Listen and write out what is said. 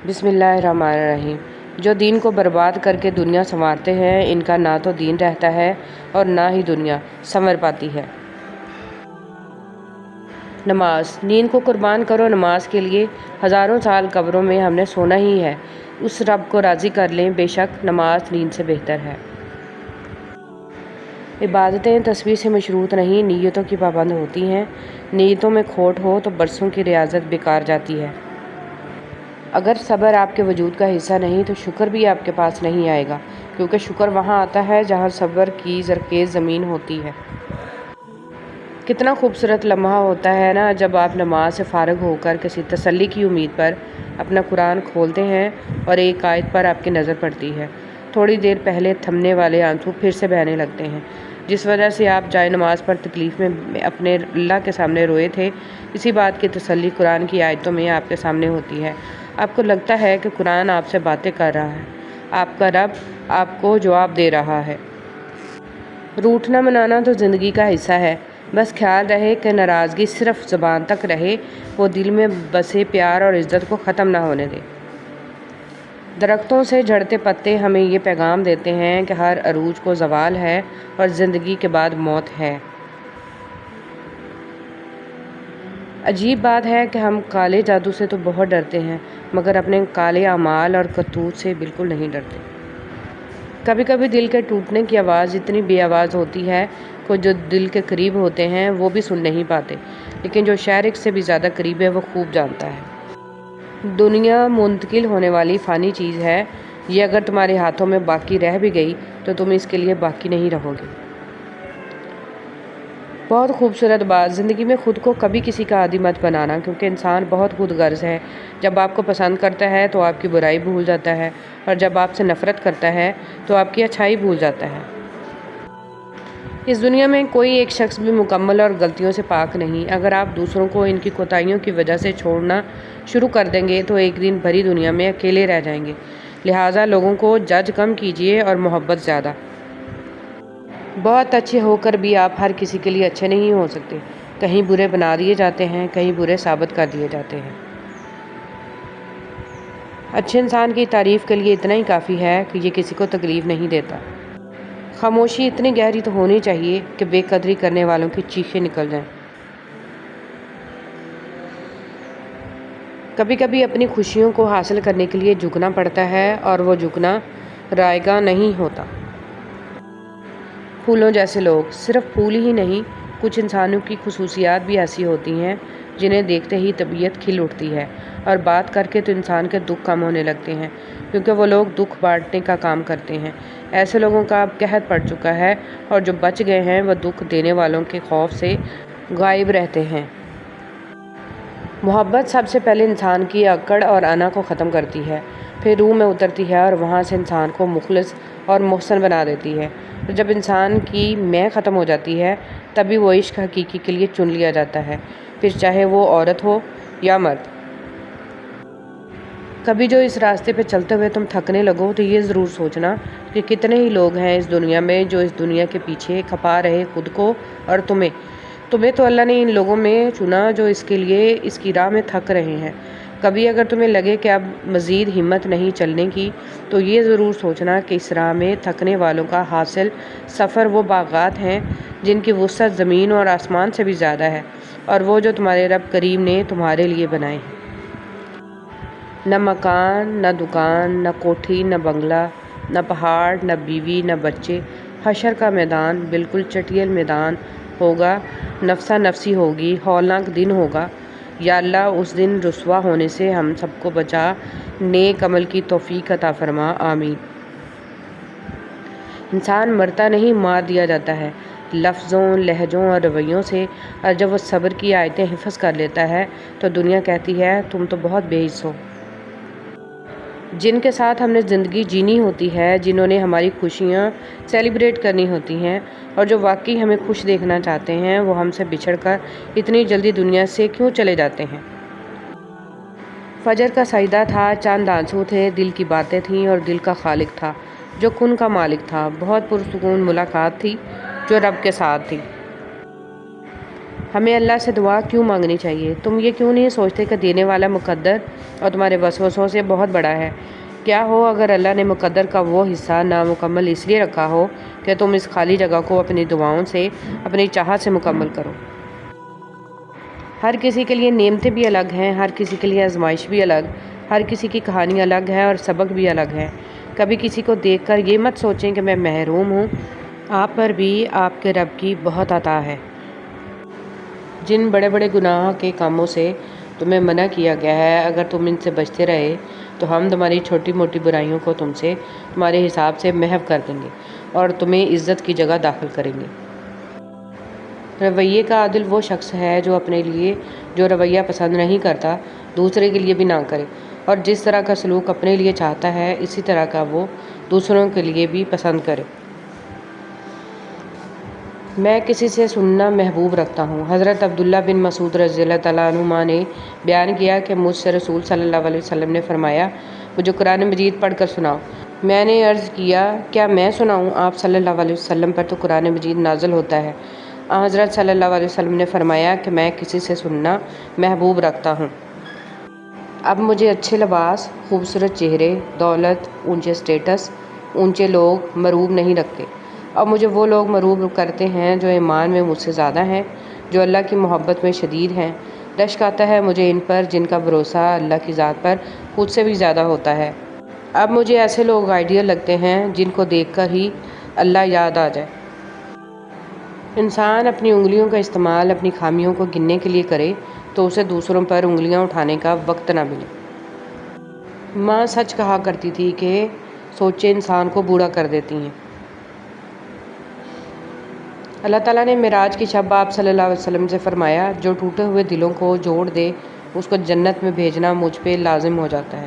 بسم اللہ الرحمن الرحیم۔ جو دین کو برباد کر کے دنیا سنوارتے ہیں، ان کا نہ تو دین رہتا ہے اور نہ ہی دنیا سنور پاتی ہے۔ نماز۔ نیند کو قربان کرو نماز کے لیے، ہزاروں سال قبروں میں ہم نے سونا ہی ہے۔ اس رب کو راضی کر لیں، بے شک نماز نیند سے بہتر ہے۔ عبادتیں تصویر سے مشروط نہیں، نیتوں کی پابند ہوتی ہیں۔ نیتوں میں کھوٹ ہو تو برسوں کی ریاضت بیکار جاتی ہے۔ اگر صبر آپ کے وجود کا حصہ نہیں تو شکر بھی آپ کے پاس نہیں آئے گا، کیونکہ شکر وہاں آتا ہے جہاں صبر کی زرخیز زمین ہوتی ہے۔ کتنا خوبصورت لمحہ ہوتا ہے نا جب آپ نماز سے فارغ ہو کر کسی تسلی کی امید پر اپنا قرآن کھولتے ہیں اور ایک آیت پر آپ کی نظر پڑتی ہے۔ تھوڑی دیر پہلے تھمنے والے آنسو پھر سے بہنے لگتے ہیں، جس وجہ سے آپ جائے نماز پر تکلیف میں اپنے اللہ کے سامنے روئے تھے۔ اسی بات کی تسلی قرآن کی آیتوں میں آپ کے سامنے ہوتی ہے۔ آپ کو لگتا ہے کہ قرآن آپ سے باتیں کر رہا ہے، آپ کا رب آپ کو جواب دے رہا ہے۔ روٹھنا منانا تو زندگی کا حصہ ہے، بس خیال رہے کہ ناراضگی صرف زبان تک رہے، وہ دل میں بسے پیار اور عزت کو ختم نہ ہونے دے۔ درختوں سے جھڑتے پتے ہمیں یہ پیغام دیتے ہیں کہ ہر عروج کو زوال ہے اور زندگی کے بعد موت ہے۔ عجیب بات ہے کہ ہم کالے جادو سے تو بہت ڈرتے ہیں، مگر اپنے کالے اعمال اور کرتوت سے بالکل نہیں ڈرتے۔ کبھی کبھی دل کے ٹوٹنے کی آواز اتنی بے آواز ہوتی ہے کہ جو دل کے قریب ہوتے ہیں وہ بھی سن نہیں پاتے، لیکن جو شارق سے بھی زیادہ قریب ہے وہ خوب جانتا ہے۔ دنیا منتقل ہونے والی فانی چیز ہے، یہ اگر تمہارے ہاتھوں میں باقی رہ بھی گئی تو تم اس کے لیے باقی نہیں رہو گے۔ بہت خوبصورت بات، زندگی میں خود کو کبھی کسی کا عادی مت بنانا، کیونکہ انسان بہت خود غرض ہے۔ جب آپ کو پسند کرتا ہے تو آپ کی برائی بھول جاتا ہے، اور جب آپ سے نفرت کرتا ہے تو آپ کی اچھائی بھول جاتا ہے۔ اس دنیا میں کوئی ایک شخص بھی مکمل اور غلطیوں سے پاک نہیں۔ اگر آپ دوسروں کو ان کی کوتاہیوں کی وجہ سے چھوڑنا شروع کر دیں گے تو ایک دن بھری دنیا میں اکیلے رہ جائیں گے۔ لہٰذا لوگوں کو جج کم کیجیے اور محبت زیادہ۔ بہت اچھے ہو کر بھی آپ ہر کسی کے لیے اچھے نہیں ہو سکتے، کہیں برے بنا دیے جاتے ہیں، کہیں برے ثابت کر دیے جاتے ہیں۔ اچھے انسان کی تعریف کے لیے اتنا ہی کافی ہے کہ یہ کسی کو تکلیف نہیں دیتا۔ خاموشی اتنی گہری تو ہونی چاہیے کہ بے قدری کرنے والوں کی چیخیں نکل جائیں۔ کبھی کبھی اپنی خوشیوں کو حاصل کرنے کے لیے جھکنا پڑتا ہے، اور وہ جھکنا رائیگاں نہیں ہوتا۔ پھولوں جیسے لوگ، صرف پھول ہی نہیں، کچھ انسانوں کی خصوصیات بھی ایسی ہوتی ہیں جنہیں دیکھتے ہی طبیعت کھل اٹھتی ہے، اور بات کر کے تو انسان کے دکھ کم ہونے لگتے ہیں، کیونکہ وہ لوگ دکھ بانٹنے کا کام کرتے ہیں۔ ایسے لوگوں کا اب قحط پڑ چکا ہے، اور جو بچ گئے ہیں وہ دکھ دینے والوں کے خوف سے غائب رہتے ہیں۔ محبت سب سے پہلے انسان کی اکڑ اور انا کو ختم کرتی ہے، پھر روح میں اترتی ہے اور وہاں سے انسان کو مخلص اور محسن بنا دیتی ہے۔ اور جب انسان کی میں ختم ہو جاتی ہے تبھی وہ عشق حقیقی کے لیے چن لیا جاتا ہے، پھر چاہے وہ عورت ہو یا مرد۔ کبھی جو اس راستے پہ چلتے ہوئے تم تھکنے لگو تو یہ ضرور سوچنا کہ کتنے ہی لوگ ہیں اس دنیا میں جو اس دنیا کے پیچھے کھپا رہے خود کو اور تمہیں تو اللہ نے ان لوگوں میں چنا جو اس کے لیے اس کی راہ میں تھک رہے ہیں۔ کبھی اگر تمہیں لگے کہ اب مزید ہمت نہیں چلنے کی تو یہ ضرور سوچنا کہ اس راہ میں تھکنے والوں کا حاصل سفر وہ باغات ہیں جن کی وسعت زمین اور آسمان سے بھی زیادہ ہے، اور وہ جو تمہارے رب کریم نے تمہارے لیے بنائے ہیں۔ نہ مکان، نہ دکان، نہ کوٹھی، نہ بنگلہ، نہ پہاڑ، نہ بیوی، نہ بچے۔ حشر کا میدان بالکل چٹیل میدان ہوگا، نفسا نفسی ہوگی، ہولناک دن ہوگا۔ یا اللہ اس دن رسوا ہونے سے ہم سب کو بچا، نیک عمل کی توفیق عطا فرما، آمین۔ انسان مرتا نہیں، مار دیا جاتا ہے، لفظوں، لہجوں اور رویوں سے، اور جب وہ صبر کی آیتیں حفظ کر لیتا ہے تو دنیا کہتی ہے تم تو بہت بے حس ہو۔ جن کے ساتھ ہم نے زندگی جینی ہوتی ہے، جنہوں نے ہماری خوشیاں سیلیبریٹ کرنی ہوتی ہیں، اور جو واقعی ہمیں خوش دیکھنا چاہتے ہیں، وہ ہم سے بچھڑ کر اتنی جلدی دنیا سے کیوں چلے جاتے ہیں؟ فجر کا سجدہ تھا، چاند آنسو تھے، دل کی باتیں تھیں اور دل کا خالق تھا جو کن کا مالک تھا۔ بہت پرسکون ملاقات تھی جو رب کے ساتھ تھی۔ ہمیں اللہ سے دعا کیوں مانگنی چاہیے؟ تم یہ کیوں نہیں سوچتے کہ دینے والا مقدر اور تمہارے وسوسوں سے بہت بڑا ہے؟ کیا ہو اگر اللہ نے مقدر کا وہ حصہ نامکمل اس لیے رکھا ہو کہ تم اس خالی جگہ کو اپنی دعاؤں سے، اپنی چاہت سے مکمل کرو۔ ہر کسی کے لیے نعمتیں بھی الگ ہیں، ہر کسی کے لیے آزمائش بھی الگ، ہر کسی کی کہانی الگ ہے اور سبق بھی الگ ہے۔ کبھی کسی کو دیکھ کر یہ مت سوچیں کہ میں محروم ہوں، آپ پر بھی آپ کے رب کی بہت عطا ہے۔ جن بڑے بڑے گناہ کے کاموں سے تمہیں منع کیا گیا ہے، اگر تم ان سے بچتے رہے تو ہم تمہاری چھوٹی موٹی برائیوں کو تم سے، تمہارے حساب سے محو کر دیں گے اور تمہیں عزت کی جگہ داخل کریں گے۔ رویے کا عادل وہ شخص ہے جو اپنے لیے جو رویہ پسند نہیں کرتا، دوسرے کے لیے بھی نہ کرے، اور جس طرح کا سلوک اپنے لیے چاہتا ہے اسی طرح کا وہ دوسروں کے لیے بھی پسند کرے۔ میں کسی سے سننا محبوب رکھتا ہوں۔ حضرت عبداللہ بن مسعود رضی اللہ تعالیٰ عنہما نے بیان کیا کہ مجھ سے رسول صلی اللہ علیہ وسلم نے فرمایا، مجھے قرآن مجید پڑھ کر سناؤ۔ میں نے عرض کیا، کیا میں سناؤں؟ آپ صلی اللہ علیہ وسلم پر تو قرآن مجید نازل ہوتا ہے۔ حضرت صلی اللہ علیہ وسلم نے فرمایا کہ میں کسی سے سننا محبوب رکھتا ہوں۔ اب مجھے اچھے لباس، خوبصورت چہرے، دولت، اونچے سٹیٹس، اونچے لوگ مرعوب نہیں رکھتے، اور مجھے وہ لوگ مرعوب کرتے ہیں جو ایمان میں مجھ سے زیادہ ہیں، جو اللہ کی محبت میں شدید ہیں۔ رشک آتا ہے مجھے ان پر جن کا بھروسہ اللہ کی ذات پر خود سے بھی زیادہ ہوتا ہے۔ اب مجھے ایسے لوگ آئیڈیل لگتے ہیں جن کو دیکھ کر ہی اللہ یاد آ جائے۔ انسان اپنی انگلیوں کا استعمال اپنی خامیوں کو گننے کے لیے کرے تو اسے دوسروں پر انگلیاں اٹھانے کا وقت نہ ملے۔ ماں سچ کہا کرتی تھی کہ سوچیں انسان کو بوڑھا کر دیتی ہیں۔ اللہ تعالیٰ نے معراج کی شب آپ صلی اللہ علیہ وسلم سے فرمایا، جو ٹوٹے ہوئے دلوں کو جوڑ دے اس کو جنت میں بھیجنا مجھ پہ لازم ہو جاتا ہے۔